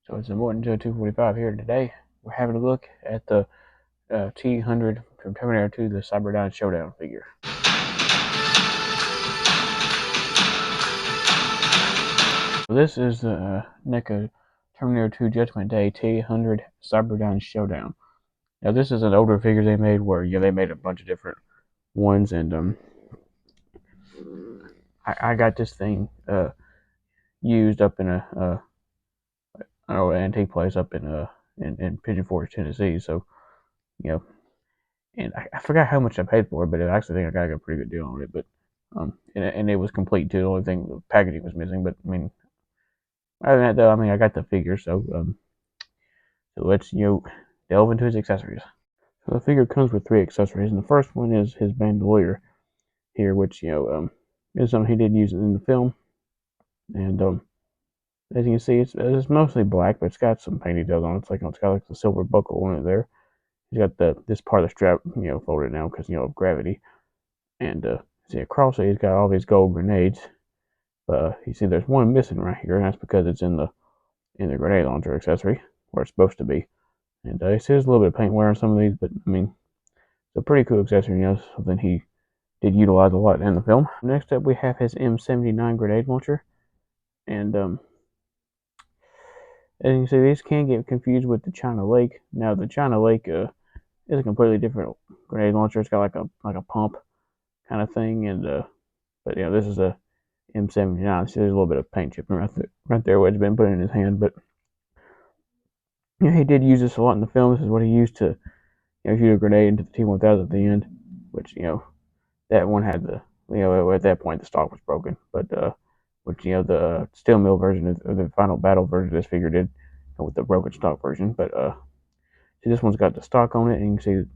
So it's important to 245 here today. We're having a look at the T-800 from Terminator 2, the Cyberdyne Showdown figure. So this is the Neca Terminator 2 Judgment Day T-800 Cyberdyne Showdown. Now this is an older figure they made where they made a bunch of different ones, and I got this thing used up in a an antique place up in Pigeon Forge, Tennessee. So and I forgot how much I paid for it, but I actually think I got a pretty good deal on it. But and it was complete too. The only thing, the packaging was missing. But I mean, other than that though, I mean, I got the figure. So let's delve into his accessories. So the figure comes with 3 accessories, and the first one is his bandolier here, which is something he did use in the film. And as you can see, it's mostly black, but it's got some paint details on it. It's got like the silver buckle on it there. He's got this part of the strap, folded now because of gravity. And see across it, he's got all these gold grenades. But you see, there's one missing right here, and that's because it's in the grenade launcher accessory where it's supposed to be. And you see, there's a little bit of paint wear on some of these, but I mean, it's a pretty cool accessory. Something he did utilize a lot in the film. Next up, we have his M79 grenade launcher, and as you can see, these can get confused with the China Lake. Now, the China Lake is a completely different grenade launcher. It's got like a pump kind of thing, and but this is a M79. See, there's a little bit of paint chipping right there where it's been put in his hand, but he did use this a lot in the film. This is what he used to shoot a grenade into the T-1000 at the end, which that one had the at that point the stock was broken, but which the steel mill version of the final battle version of this figure did with the broken stock version. But see, this one's got the stock on it, and you can see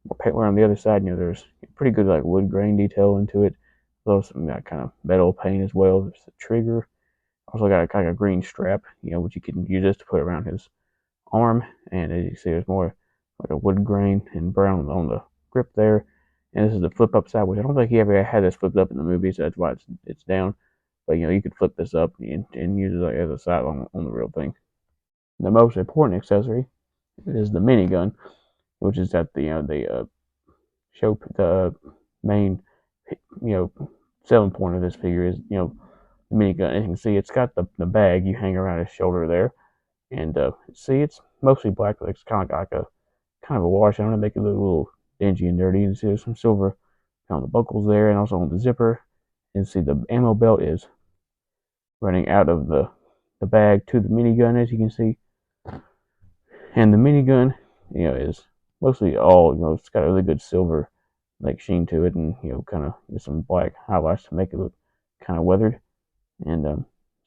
more paint wear on the other side. There's pretty good like wood grain detail into it. Also some kind of metal paint as well. There's the trigger. Also got a kind of green strap, which you can use this to put around his arm. And as you see, there's more like a wood grain and brown on the grip there. And this is the flip up side, which I don't think he ever had this flipped up in the movie, so that's why it's down. But you could flip this up and use it like as a side on the real thing. The most important accessory is the minigun, which is at the show the main selling point of this figure is the minigun. As you can see, it's got the bag you hang around his shoulder there, and see, it's mostly black, but it's kind of a wash. I want to make it look a little dingy and dirty. And see, there's some silver on the buckles there, and also on the zipper. And see, the ammo belt is running out of the bag to the minigun, as you can see. And the minigun, is mostly all, it's got a really good silver like sheen to it, and kind of some black highlights to make it look kind of weathered. And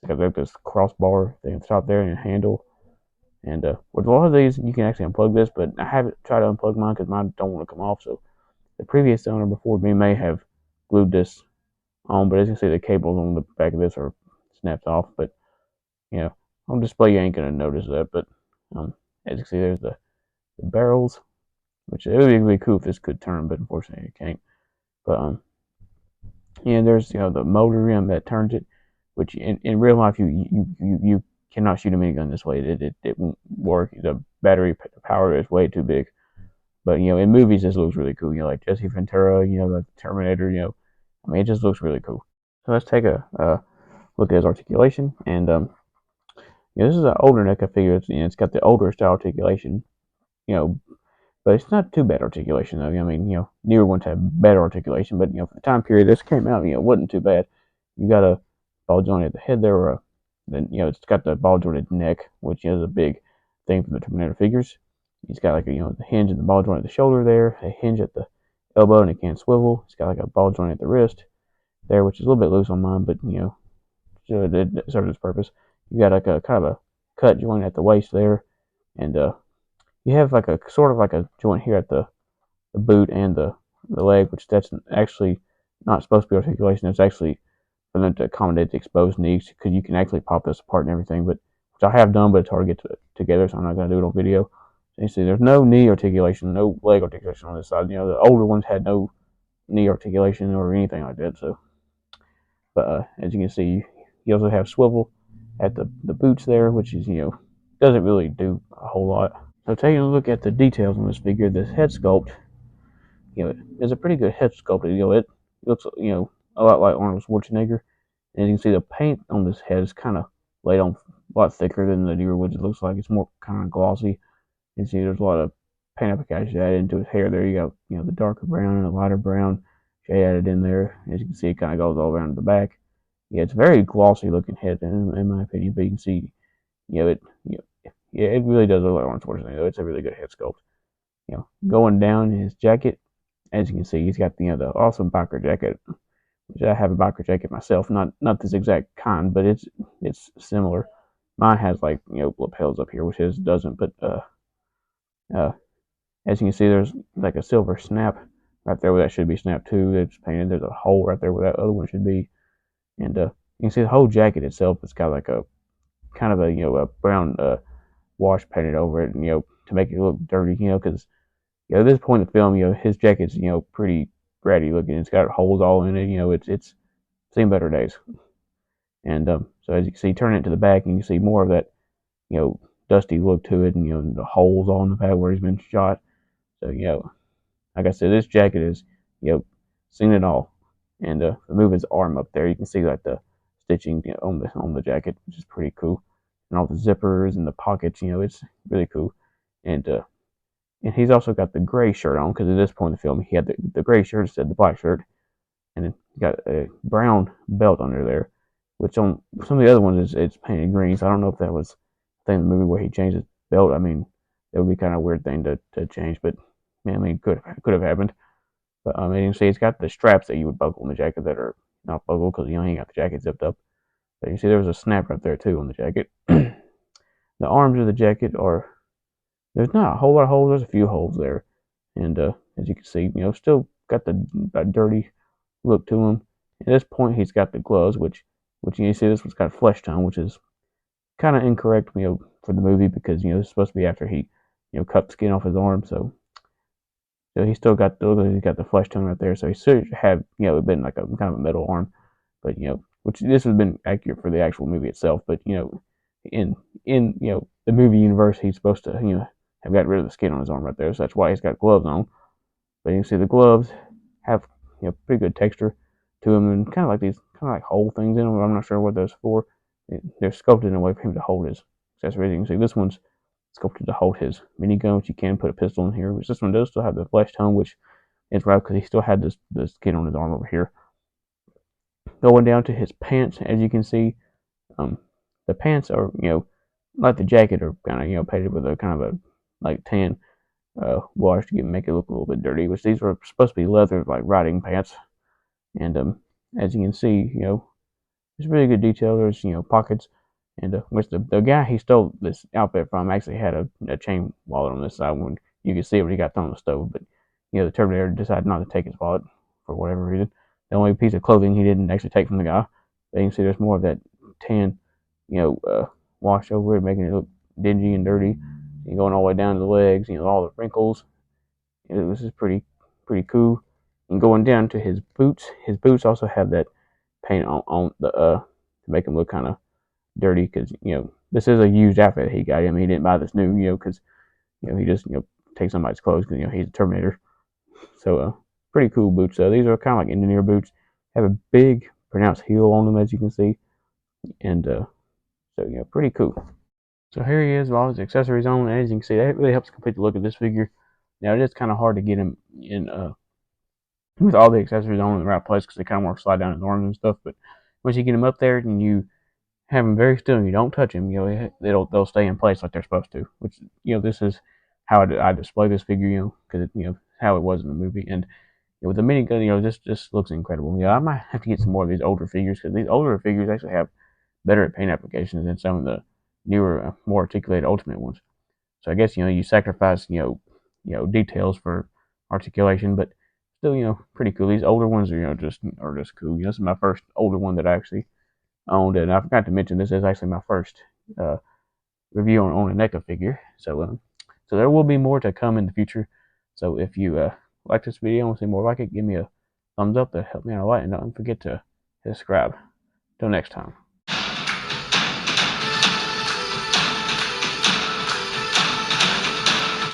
it's got like this crossbar thing at the top there and a handle. And with a lot of these, you can actually unplug this, but I haven't tried to unplug mine because mine don't want to come off. So the previous owner before me may have glued this on, but as you can see, the cables on the back of this are snapped off. But on display you ain't gonna notice that. But as you can see, there's the barrels, which it would be really cool if this could turn, but unfortunately it can't. But there's the motor rim that turns it, which in real life you cannot shoot a minigun this way. It won't work. The battery power is way too big. But in movies this looks really cool. Like Jesse Ventura, like Terminator. I mean, it just looks really cool. So let's take a look at his articulation. And this is an older NECA figure. It's got the older style articulation. But it's not too bad articulation though. I mean, newer ones have better articulation. But for the time period this came out, it wasn't too bad. You got a ball joint at the head there, or then it's got the ball jointed neck, which is a big thing for the Terminator figures. He's got like the hinge and the ball joint at the shoulder there, a hinge at the elbow, and it can swivel. It's got like a ball joint at the wrist there, which is a little bit loose on mine, but it serves its purpose. You got like a kind of a cut joint at the waist there, and you have like a sort of like a joint here at the boot and the leg, which that's actually not supposed to be articulation. It's actually for them to accommodate the exposed knees, because you can actually pop this apart and everything, but which I have done, but it's hard to get together, so I'm not going to do it on video. So you see, there's no knee articulation, no leg articulation on this side. The older ones had no knee articulation or anything like that. So, but as you can see, you also have swivel at the boots there, which is doesn't really do a whole lot. So taking a look at the details on this figure, this head sculpt, is a pretty good head sculpt. It looks, a lot like Arnold Schwarzenegger. And you can see the paint on this head is kind of laid on a lot thicker than the newer ones. It looks like it's more kind of glossy. You can see there's a lot of paint application added into his hair there. You got, the darker brown and the lighter brown shade added in there. As you can see, it kind of goes all around the back. Yeah, it's a very glossy looking head in my opinion, but you can see, yeah, it really does look like Arnold Schwarzenegger. It's a really good head sculpt. Going down his jacket, as you can see, he's got the awesome biker jacket, which I have a biker jacket myself. Not this exact kind, but it's similar. Mine has like lapels up here, which his doesn't. But uh, as you can see, there's like a silver snap right there where that should be snap too. It's painted. There's a hole right there where that other one should be, and you can see the whole jacket itself. It's got like a kind of a brown wash painted over it, to make it look dirty. Because at this point in the film, his jacket's pretty ratty looking. It's got holes all in it. It's seen better days. And so as you can see, turn it to the back, and you can see more of that dusty look to it, and the holes all in the back where he's been shot. So like I said, this jacket is seen it all. And move his arm up there, you can see like the stitching on the jacket, which is pretty cool, and all the zippers and the pockets. It's really cool. And he's also got the gray shirt on, because at this point in the film he had the gray shirt instead of the black shirt, and then he got a brown belt under there, which on some of the other ones it's painted green. So I don't know if that was the thing in the movie where he changed his belt. I mean, it would be kind of a weird thing to change, but man, I mean, could have happened. But you can see it's got the straps that you would buckle in the jacket that are not buckled, because he ain't got the jacket zipped up. But you see there was a snap right there too on the jacket. The arms of the jacket are, there's not a whole lot of holes. There's a few holes there, and as you can see, still got that dirty look to him. At this point, he's got the gloves, which you see this one's got flesh tone, which is kind of incorrect, for the movie, because it's supposed to be after he, cut the skin off his arm. So he's still got the flesh tone right there. So he should have been like a kind of a metal arm, but which this has been accurate for the actual movie itself. But in the movie universe, he's supposed to have got rid of the skin on his arm right there. So that's why he's got gloves on. But you can see the gloves have pretty good texture to them, and kind of like these like hole things in them. I'm not sure what those for. They're sculpted in a way for him to hold his accessories. You can see this one's sculpted to hold his minigun, which you can put a pistol in here. Which this one does still have the flesh tone, which is right because he still had the skin on his arm over here. Going down to his pants, as you can see, the pants are like the jacket are kind of painted with a kind of a like tan wash to make it look a little bit dirty. Which these were supposed to be leather like riding pants, and as you can see, there's really good detail. There's pockets, and which the guy he stole this outfit from actually had a chain wallet on this side when you could see it when he got thrown in the stove. But the Terminator decided not to take his wallet for whatever reason. The only piece of clothing he didn't actually take from the guy. But you can see there's more of that tan, wash over it, making it look dingy and dirty. And going all the way down to the legs, all the wrinkles. This is pretty cool. And going down to his boots also have that paint on the to make them look kind of dirty, because this is a used outfit he got. I mean, he didn't buy this new, because he just takes somebody's clothes, because he's a Terminator. So pretty cool boots. These are kind of like engineer boots. Have a big pronounced heel on them, as you can see, and so pretty cool. So here he is with all his accessories on, and as you can see, that really helps complete the look of this figure. Now it is kind of hard to get him in with all the accessories on in the right place, because they kind of want to slide down his arms and stuff. But once you get him up there and you have them very still and you don't touch them, they'll stay in place like they're supposed to. Which this is how I display this figure, because how it was in the movie. And with the minigun, this just looks incredible. I might have to get some more of these older figures, because these older figures actually have better paint applications than some of the newer, more articulated Ultimate ones. So I guess you sacrifice details for articulation, but still pretty cool. These older ones are just cool. This is my first older one that I actually owned, and I forgot to mention this is actually my first review on a NECA figure. So there will be more to come in the future. So if you like this video and want to see more like it, give me a thumbs up to help me out a lot, and don't forget to subscribe. Till next time.